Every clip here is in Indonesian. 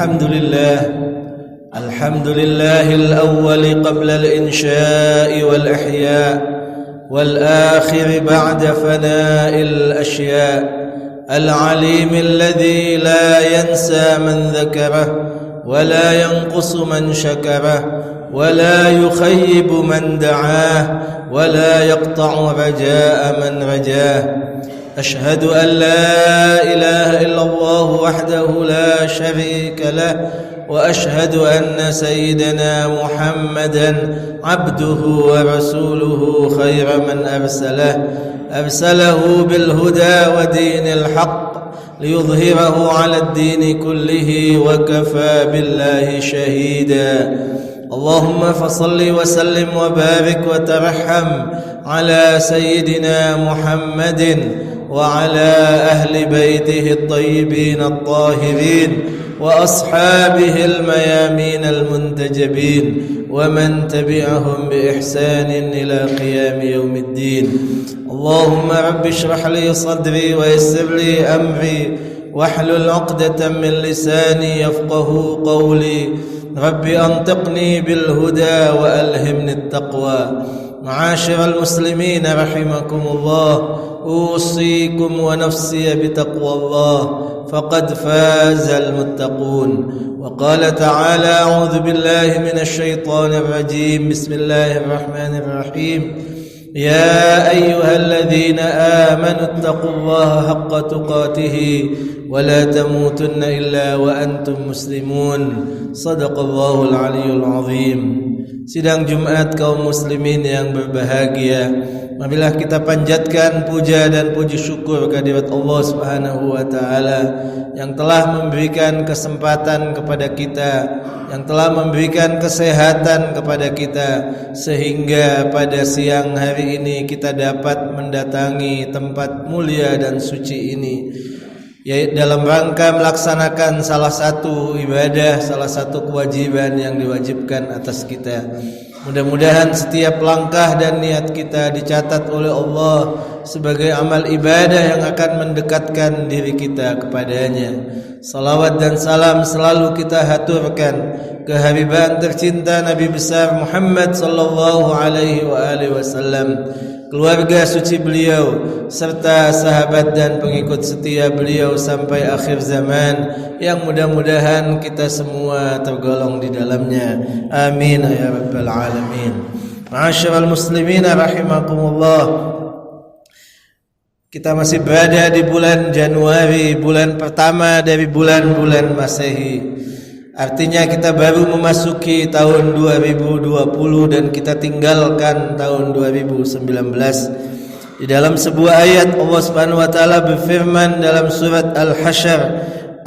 الحمد لله الأول قبل الإنشاء والإحياء والآخر بعد فناء الأشياء العليم الذي لا ينسى من ذكره ولا ينقص من شكره ولا يخيب من دعاه ولا يقطع رجاء من رجاه. أشهد أن لا إله إلا الله وحده لا شريك له وأشهد أن سيدنا محمدا عبده ورسوله خير من أرسله بالهدى ودين الحق ليظهره على الدين كله وكفى بالله شهيدا. اللهم فصل وسلم وبارك وترحم على سيدنا محمد وعلى أهل بيته الطيبين الطاهرين وأصحابه الميامين المنتجبين ومن تبعهم بإحسان إلى قيام يوم الدين. اللهم رب اشرح لي صدري ويسر لي أمري واحلل عقدة من لساني يفقه قولي. رب أنطقني بالهدى وألهمني التقوى. معاشر المسلمين رحمكم الله، أوصيكم ونفسي بتقوى الله فقد فاز المتقون. وقال تعالى: أعوذ بالله من الشيطان الرجيم، بسم الله الرحمن الرحيم. يا أيها الذين آمنوا اتقوا الله حق تقاته ولا تموتن إلا وأنتم مسلمون. صدق الله العلي العظيم. Sidang Jumat kaum muslimin yang berbahagia, marilah kita panjatkan puja dan puji syukur kehadirat Allah Subhanahu wa taala yang telah memberikan kesempatan kepada kita, yang telah memberikan kesehatan kepada kita, sehingga pada siang hari ini kita dapat mendatangi tempat mulia dan suci ini, yaitu dalam rangka melaksanakan salah satu ibadah, salah satu kewajiban yang diwajibkan atas kita. Mudah-mudahan setiap langkah dan niat kita dicatat oleh Allah sebagai amal ibadah yang akan mendekatkan diri kita kepadanya. Salawat dan salam selalu kita haturkan ke Habiban tercinta Nabi besar Muhammad sallallahu alaihi wasallam, keluarga suci beliau, serta sahabat dan pengikut setia beliau sampai akhir zaman, yang mudah-mudahan kita semua tergolong di dalamnya. Amin ya rabbal alamin. Ma'asyiral muslimin rahimakumullah. Kita masih berada di bulan Januari, bulan pertama dari bulan-bulan Masehi. Artinya kita baru memasuki tahun 2020 dan kita tinggalkan tahun 2019. Di dalam sebuah ayat Allah Subhanahu wa taala berfirman dalam surat Al-Hasyr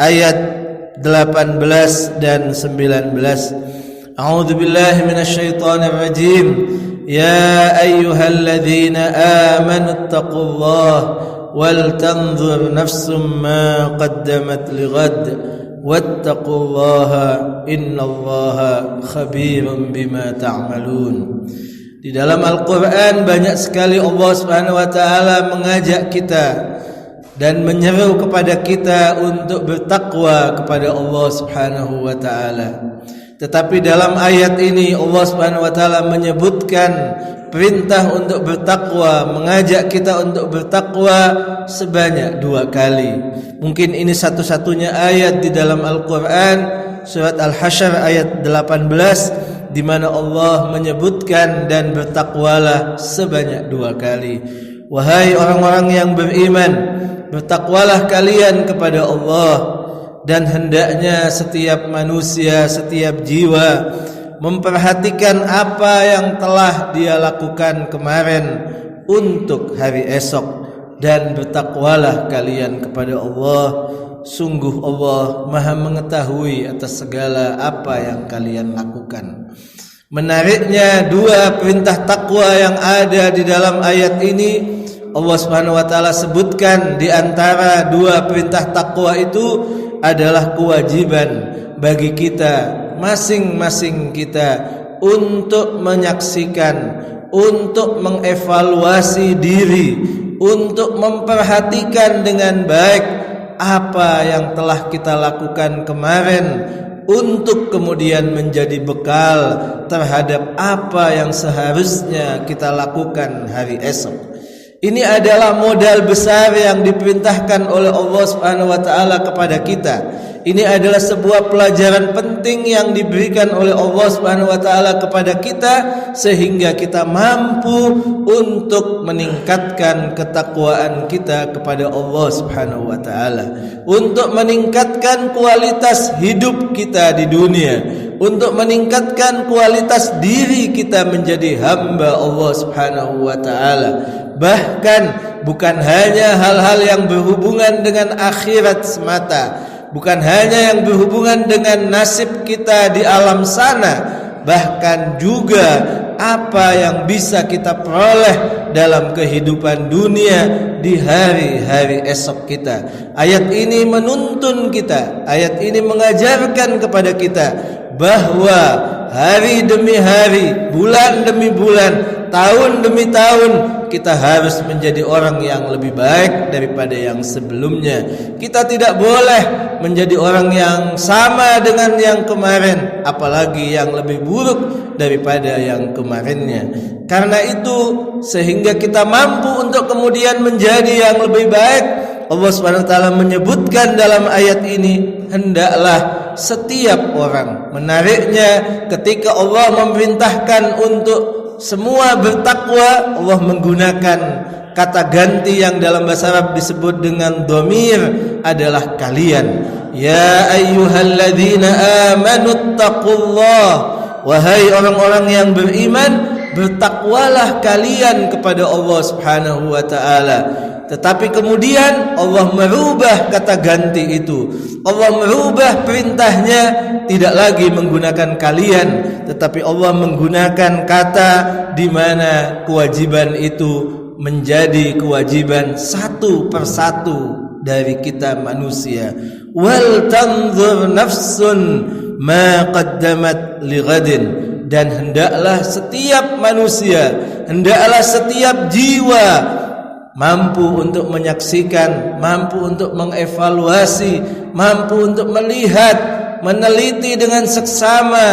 ayat 18 dan 19. A'udzu billahi minasyaitonir rajim. Ya ayyuhalladzina amanu taqullaha wal tanzur nafsum ma qaddamat lighad wattaqullaha innallaha khabirun bima ta'malun. Di dalam Al-Qur'an banyak sekali Allah Subhanahu wa taala mengajak kita dan menyeru kepada kita untuk bertakwa kepada Allah Subhanahu wa taala. Tetapi dalam ayat ini Allah Subhanahu wa taala menyebutkan perintah untuk bertakwa, mengajak kita untuk bertakwa sebanyak 2 kali. Mungkin ini satu-satunya ayat di dalam Al-Qur'an, surat Al-Hasyr ayat 18, di mana Allah menyebutkan dan bertakwalah sebanyak 2 kali. Wahai orang-orang yang beriman, bertakwalah kalian kepada Allah, dan hendaknya setiap manusia, setiap jiwa memperhatikan apa yang telah dia lakukan kemarin untuk hari esok, dan bertakwalah kalian kepada Allah. Sungguh Allah Maha mengetahui atas segala apa yang kalian lakukan. Menariknya, 2 perintah takwa yang ada di dalam ayat ini Allah Subhanahu wa taala sebutkan di antara 2 perintah takwa itu adalah kewajiban bagi kita, masing-masing kita, untuk menyaksikan, untuk mengevaluasi diri, untuk memperhatikan dengan baik apa yang telah kita lakukan kemarin untuk kemudian menjadi bekal terhadap apa yang seharusnya kita lakukan hari esok. Ini adalah modal besar yang diperintahkan oleh Allah Subhanahu wa taala kepada kita. Ini adalah sebuah pelajaran penting yang diberikan oleh Allah Subhanahu wa taala kepada kita sehingga kita mampu untuk meningkatkan ketakwaan kita kepada Allah Subhanahu wa taala, untuk meningkatkan kualitas hidup kita di dunia, untuk meningkatkan kualitas diri kita menjadi hamba Allah Subhanahu wa taala. Bahkan bukan hanya hal-hal yang berhubungan dengan akhirat semata, bukan hanya yang berhubungan dengan nasib kita di alam sana, bahkan juga apa yang bisa kita peroleh dalam kehidupan dunia di hari-hari esok kita. Ayat ini menuntun kita, ayat ini mengajarkan kepada kita bahwa hari demi hari, bulan demi bulan, tahun demi tahun, kita harus menjadi orang yang lebih baik daripada yang sebelumnya. Kita tidak boleh menjadi orang yang sama dengan yang kemarin, apalagi yang lebih buruk daripada yang kemarinnya. Karena itu sehingga kita mampu untuk kemudian menjadi yang lebih baik, Allah Subhanahu wa taala menyebutkan dalam ayat ini, hendaklah setiap orang, menariknya ketika Allah memerintahkan untuk semua bertakwa, Allah menggunakan kata ganti yang dalam bahasa Arab disebut dengan dhamir, adalah kalian. Ya ayyuhalladzina amanu taqullah, wahai orang-orang yang beriman, bertakwalah kalian kepada Allah Subhanahu wa taala. Tetapi kemudian Allah merubah kata ganti itu. Allah merubah perintahnya, tidak lagi menggunakan kalian, tetapi Allah menggunakan kata di mana kewajiban itu menjadi kewajiban satu persatu dari kita manusia. Wal tanzur nafsun ma qaddamat lighadin, dan hendaklah setiap manusia, hendaklah setiap jiwa mampu untuk menyaksikan, mampu untuk mengevaluasi, mampu untuk melihat, meneliti dengan seksama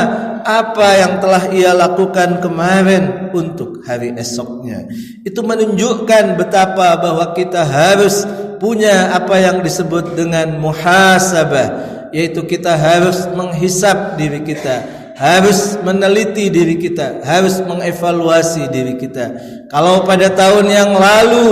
apa yang telah ia lakukan kemarin untuk hari esoknya. Itu menunjukkan betapa bahwa kita harus punya apa yang disebut dengan muhasabah, yaitu kita harus menghisap diri kita, harus meneliti diri kita, harus mengevaluasi diri kita. Kalau pada tahun yang lalu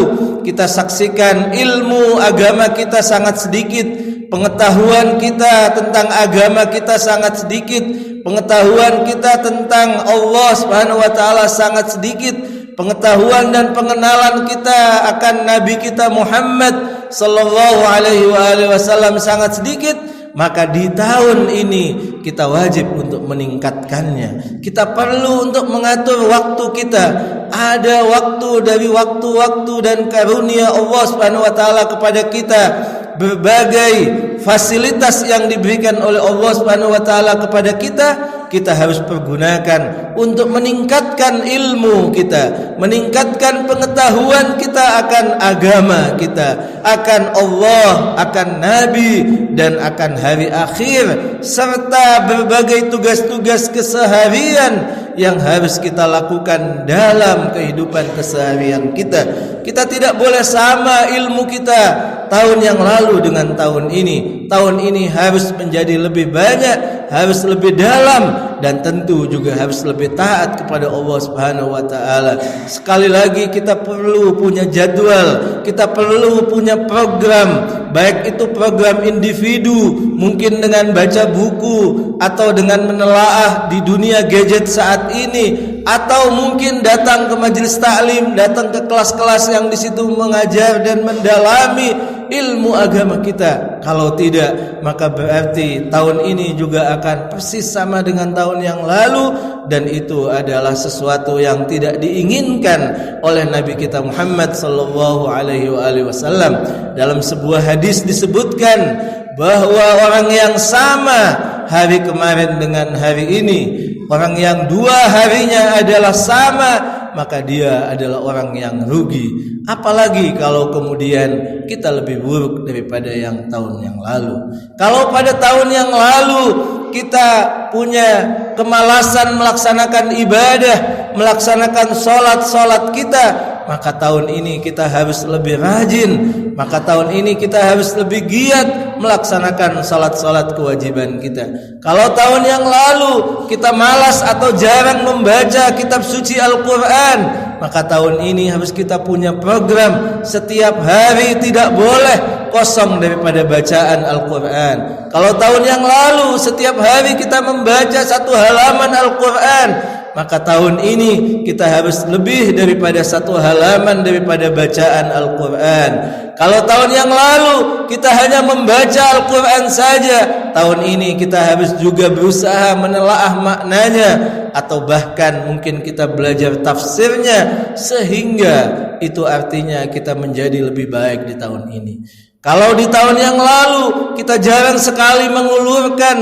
kita saksikan ilmu agama kita sangat sedikit, pengetahuan kita tentang agama kita sangat sedikit, pengetahuan kita tentang Allah Subhanahu wa taala sangat sedikit, pengetahuan dan pengenalan kita akan Nabi kita Muhammad sallallahu alaihi wasallam sangat sedikit, maka di tahun ini kita wajib untuk meningkatkannya. Kita perlu untuk mengatur waktu kita. Ada waktu dari waktu-waktu dan karunia Allah Subhanahu wa taala kepada kita, berbagai fasilitas yang diberikan oleh Allah Subhanahu wa taala kepada kita, kita harus pergunakan untuk meningkatkan ilmu kita, meningkatkan pengetahuan kita akan agama kita, akan Allah, akan Nabi, dan akan hari akhir, serta berbagai tugas-tugas keseharian yang harus kita lakukan dalam kehidupan keseharian kita. Kita tidak boleh sama ilmu kita tahun yang lalu dengan tahun ini. Tahun ini harus menjadi lebih banyak, harus lebih dalam, dan tentu juga harus lebih taat kepada Allah Subhanahu wa taala. Sekali lagi kita perlu punya jadwal, kita perlu punya program, baik itu program individu, mungkin dengan baca buku atau dengan menelaah di dunia gadget saat ini, atau mungkin datang ke majelis taklim, datang ke kelas-kelas yang di situ mengajar dan mendalami ilmu agama kita. Kalau tidak, maka berarti tahun ini juga akan persis sama dengan tahun yang lalu, dan itu adalah sesuatu yang tidak diinginkan oleh Nabi kita Muhammad sallallahu alaihi wasallam. Dalam sebuah hadis disebutkan bahwa orang yang sama hari kemarin dengan hari ini, orang yang dua harinya adalah sama, maka dia adalah orang yang rugi. Apalagi kalau kemudian kita lebih buruk daripada yang tahun yang lalu. Kalau pada tahun yang lalu kita punya kemalasan melaksanakan ibadah, melaksanakan sholat kita, maka tahun ini kita harus lebih rajin, maka tahun ini kita harus lebih giat melaksanakan sholat kewajiban kita. Kalau tahun yang lalu kita malas atau jarang membaca kitab suci Al-Quran, maka tahun ini harus kita punya program setiap hari tidak boleh kosong daripada bacaan Al-Quran. Kalau tahun yang lalu setiap hari kita membaca 1 halaman Al-Quran, maka tahun ini kita harus lebih daripada 1 halaman daripada bacaan Al-Quran. Kalau tahun yang lalu kita hanya membaca Al-Quran saja, tahun ini kita harus juga berusaha menelaah maknanya, atau bahkan mungkin kita belajar tafsirnya, sehingga itu artinya kita menjadi lebih baik di tahun ini. Kalau di tahun yang lalu kita jarang sekali mengulurkan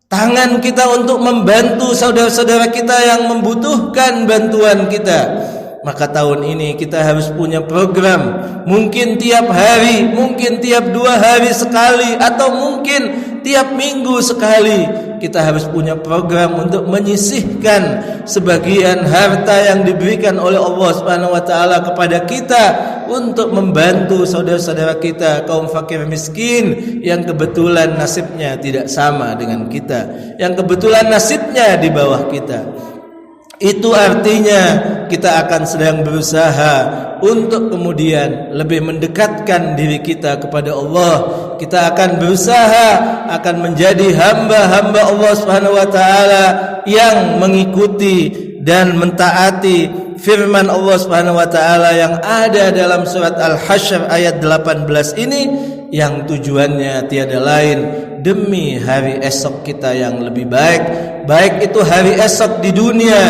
tangan kita untuk membantu saudara-saudara kita yang membutuhkan bantuan kita, maka tahun ini kita harus punya program. Mungkin tiap hari, mungkin tiap 2 hari sekali, atau mungkin tiap minggu sekali kita harus punya program untuk menyisihkan sebagian harta yang diberikan oleh Allah Subhanahu wa taala kepada kita untuk membantu saudara-saudara kita kaum fakir miskin yang kebetulan nasibnya tidak sama dengan kita, yang kebetulan nasibnya di bawah kita. Itu artinya kita akan sedang berusaha untuk kemudian lebih mendekatkan diri kita kepada Allah. Kita akan berusaha akan menjadi hamba-hamba Allah Subhanahu wa taala yang mengikuti dan mentaati firman Allah Subhanahu wa taala yang ada dalam surat Al-Hasyr ayat 18 ini, yang tujuannya tiada lain demi hari esok kita yang lebih baik, baik itu hari esok di dunia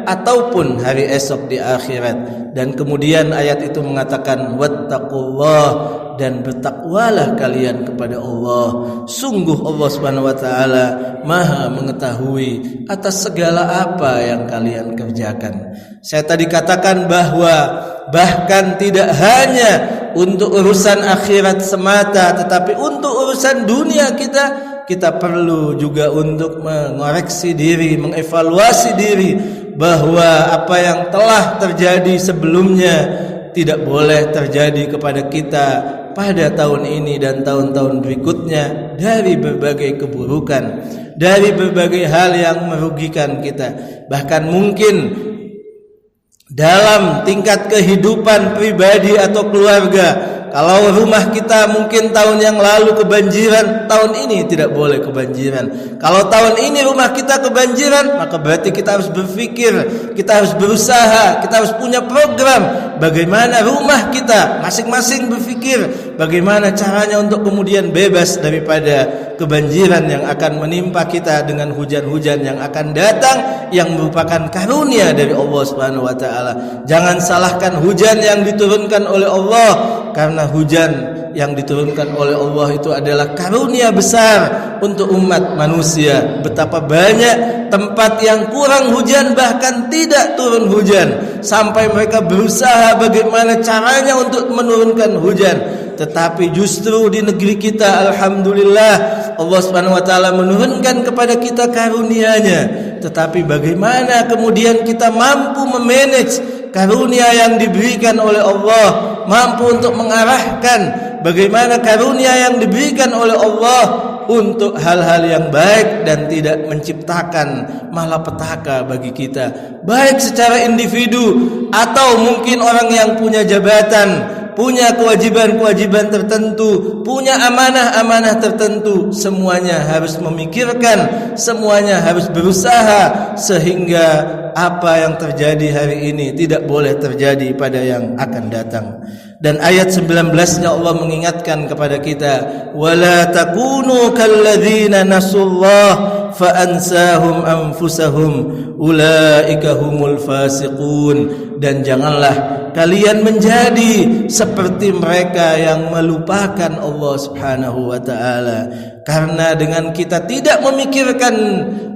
ataupun hari esok di akhirat. Dan kemudian ayat itu mengatakan wattaqullah, dan bertakwalah kalian kepada Allah. Sungguh Allah Subhanahu wa taala Maha mengetahui atas segala apa yang kalian kerjakan. Saya tadi katakan bahwa bahkan tidak hanya untuk urusan akhirat semata, tetapi untuk urusan dunia kita perlu juga untuk mengoreksi diri, mengevaluasi diri, bahwa apa yang telah terjadi sebelumnya tidak boleh terjadi kepada kita pada tahun ini dan tahun-tahun berikutnya, dari berbagai keburukan, dari berbagai hal yang merugikan kita. Bahkan mungkin dalam tingkat kehidupan pribadi atau keluarga, kalau rumah kita mungkin tahun yang lalu kebanjiran, tahun ini tidak boleh kebanjiran. Kalau tahun ini rumah kita kebanjiran, maka berarti kita harus berpikir, kita harus berusaha, kita harus punya program bagaimana rumah kita masing-masing berpikir bagaimana caranya untuk kemudian bebas daripada kebanjiran yang akan menimpa kita dengan hujan-hujan yang akan datang, yang merupakan karunia dari Allah Subhanahu wa taala. Jangan salahkan hujan yang diturunkan oleh Allah, karena hujan yang diturunkan oleh Allah itu adalah karunia besar untuk umat manusia. Betapa banyak tempat yang kurang hujan, bahkan tidak turun hujan, sampai mereka berusaha bagaimana caranya untuk menurunkan hujan. Tetapi justru di negeri kita, alhamdulillah, Allah Subhanahu wa taala menurunkan kepada kita karunia-Nya. Tetapi bagaimana kemudian kita mampu memanage karunia yang diberikan oleh Allah, mampu untuk mengarahkan bagaimana karunia yang diberikan oleh Allah untuk hal-hal yang baik dan tidak menciptakan malapetaka bagi kita, baik secara individu atau mungkin orang yang punya jabatan, punya kewajiban-kewajiban tertentu, punya amanah-amanah tertentu. Semuanya harus memikirkan, semuanya harus berusaha sehingga apa yang terjadi hari ini tidak boleh terjadi pada yang akan datang. Dan ayat 19-nya Allah mengingatkan kepada kita, wala takunu kalladzina nasullah fa ansahum anfusahum ulaika humul fasiqun. Dan janganlah kalian menjadi seperti mereka yang melupakan Allah Subhanahu wa taala, karena dengan kita tidak memikirkan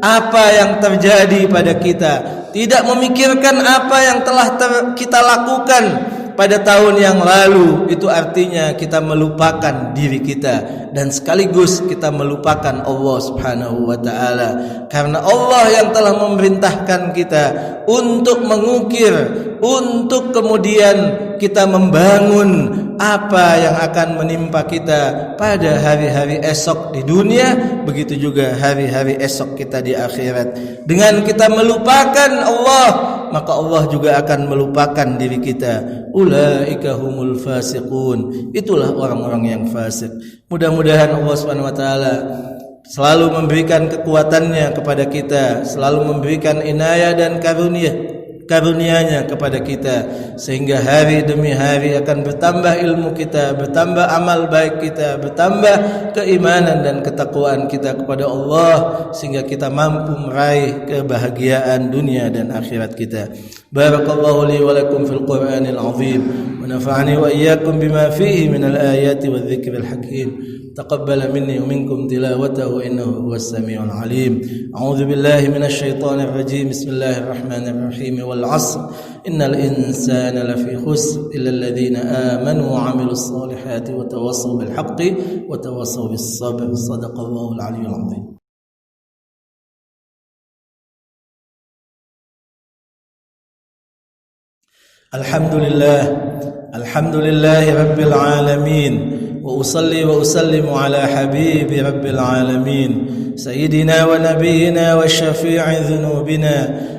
apa yang terjadi pada kita, tidak memikirkan apa yang telah kita lakukan, pada tahun yang lalu, itu artinya kita melupakan diri kita dan sekaligus kita melupakan Allah Subhanahu wa taala. Karena Allah yang telah memerintahkan kita untuk mengukir, untuk kemudian kita membangun apa yang akan menimpa kita pada hari-hari esok di dunia, begitu juga hari-hari esok kita di akhirat. Dengan kita melupakan Allah, maka Allah juga akan melupakan diri kita. Ulaika humul fasiqun. Itulah orang-orang yang fasik. Mudah-mudahan Allah Subhanahu wa taala selalu memberikan kekuatannya kepada kita, selalu memberikan inayah dan karunia-Nya kepada kita, sehingga hari demi hari akan bertambah ilmu kita, bertambah amal baik kita, bertambah keimanan dan ketakwaan kita kepada Allah, sehingga kita mampu meraih kebahagiaan dunia dan akhirat kita. Barakallahu li wa lakum fil Qur'anil azim wa nafa'ani wa iyyakum bima fihi minal ayati wadh-dhikril hakim. تقبل مني ومنكم تلاوته إنه هو السميع العليم. أعوذ بالله من الشيطان الرجيم. بسم الله الرحمن الرحيم. والعصر إن الإنسان لفي خسر إلا الذين آمنوا وعملوا الصالحات وتواصوا بالحق وتواصوا بالصبر. صدق الله العلي العظيم. الحمد لله رب العالمين، وأصلي وأسلم على حبيب رب العالمين سيدنا ونبينا وشفيع ذنوبنا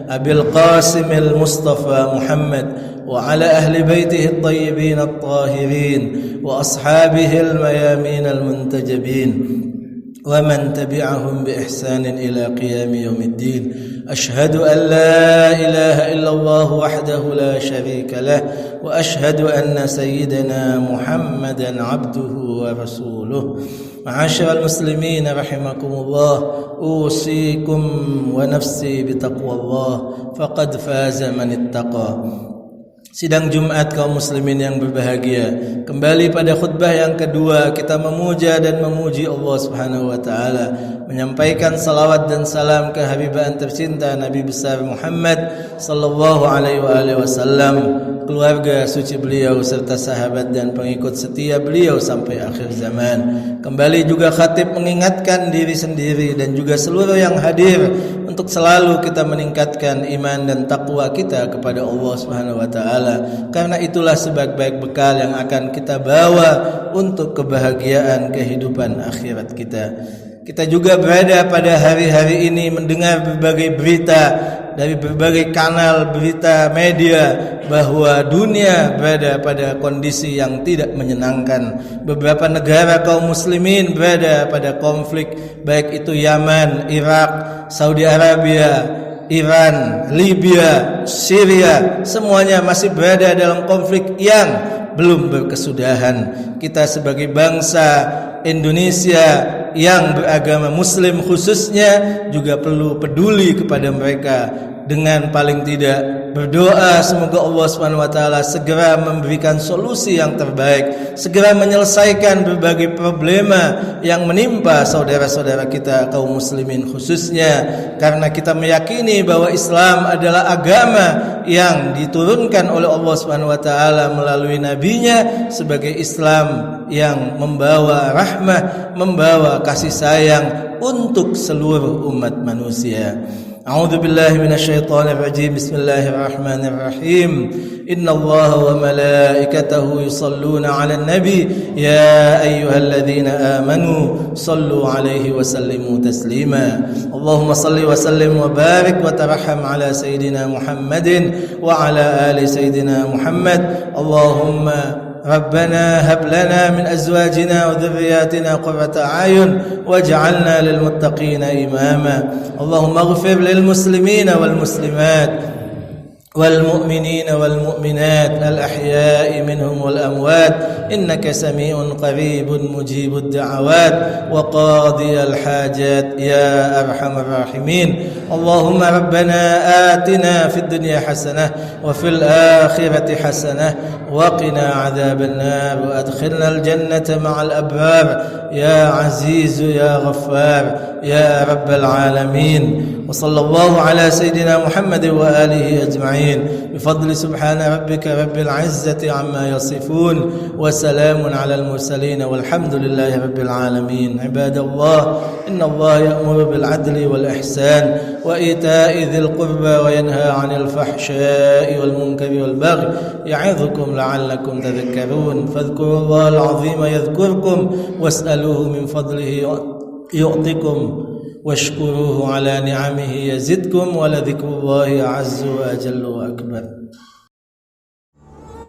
أبي القاسم المصطفى محمد وعلى أهل بيته الطيبين الطاهرين وأصحابه الميامين المنتجبين ومن تبعهم بإحسان إلى قيام يوم الدين. أشهد أن لا إله إلا الله وحده لا شريك له، وأشهد أن سيدنا محمدا عبده ورسوله. معاشر المسلمين رحمكم الله، أوصيكم ونفسي بتقوى الله فقد فاز من اتقى. Sidang Jumat kaum muslimin yang berbahagia, kembali pada khutbah yang kedua kita memuja dan memuji Allah Subhanahu wa taala, menyampaikan salawat dan salam ke habibaan tercinta Nabi besar Muhammad sallallahu alaihi wasallam, keluarga suci beliau serta sahabat dan pengikut setia beliau sampai akhir zaman. Kembali juga khatib mengingatkan diri sendiri dan juga seluruh yang hadir untuk selalu kita meningkatkan iman dan takwa kita kepada Allah Subhanahu wa taala, karena itulah sebaik-baik bekal yang akan kita bawa untuk kebahagiaan kehidupan akhirat kita. Kita juga berada pada hari-hari ini mendengar berbagai berita dari berbagai kanal berita media bahwa dunia berada pada kondisi yang tidak menyenangkan. Beberapa negara kaum muslimin berada pada konflik, baik itu Yaman, Irak, Saudi Arabia, Iran, Libya, Syria, semuanya masih berada dalam konflik yang belum berkesudahan. Kita sebagai bangsa Indonesia yang beragama muslim khususnya juga perlu peduli kepada mereka, dengan paling tidak berdoa semoga Allah Subhanahu wa taala segera memberikan solusi yang terbaik, segera menyelesaikan berbagai problema yang menimpa saudara-saudara kita kaum muslimin khususnya, karena kita meyakini bahwa Islam adalah agama yang diturunkan oleh Allah Subhanahu wa taala melalui nabinya sebagai Islam yang membawa rahmah, membawa kasih sayang untuk seluruh umat manusia. A'udzu billahi minasyaitonir rajim. Bismillahirrahmanirrahim. Innallaha wa malaikatahu yusholluna 'alan nabi ya ayyuhalladzina amanu shallu 'alaihi wa sallimu taslima. Allahumma shalli wa sallim wa barik wa tarham 'ala sayidina Muhammadin wa 'ala ali sayidina Muhammad. Allahumma ربنا هب لنا من أزواجنا وذرياتنا قرة أعين واجعلنا للمتقين إماما. اللهم اغفر للمسلمين والمسلمات والمؤمنين والمؤمنات الأحياء منهم والأموات إنك سميع قريب مجيب الدعوات وقاضي الحاجات يا أرحم الراحمين. اللهم ربنا آتنا في الدنيا حسنة وفي الآخرة حسنة وقنا عذاب النار وأدخلنا الجنة مع الأبرار يا عزيز يا غفار يا رب العالمين. وصلى الله على سيدنا محمد وآله أجمعين بفضل سبحان ربك رب العزة عما يصفون وسلام على المرسلين والحمد لله رب العالمين. عباد الله، إن الله يأمر بالعدل والإحسان وإيتاء ذي القربى وينهى عن الفحشاء والمنكر والبغي يعظكم لعلكم تذكرون. فاذكروا الله العظيم يذكركم واسألوه من فضله يعطكم واشكروه على نعمه يزدكم ولذكر الله أعز وأجل وأكبر.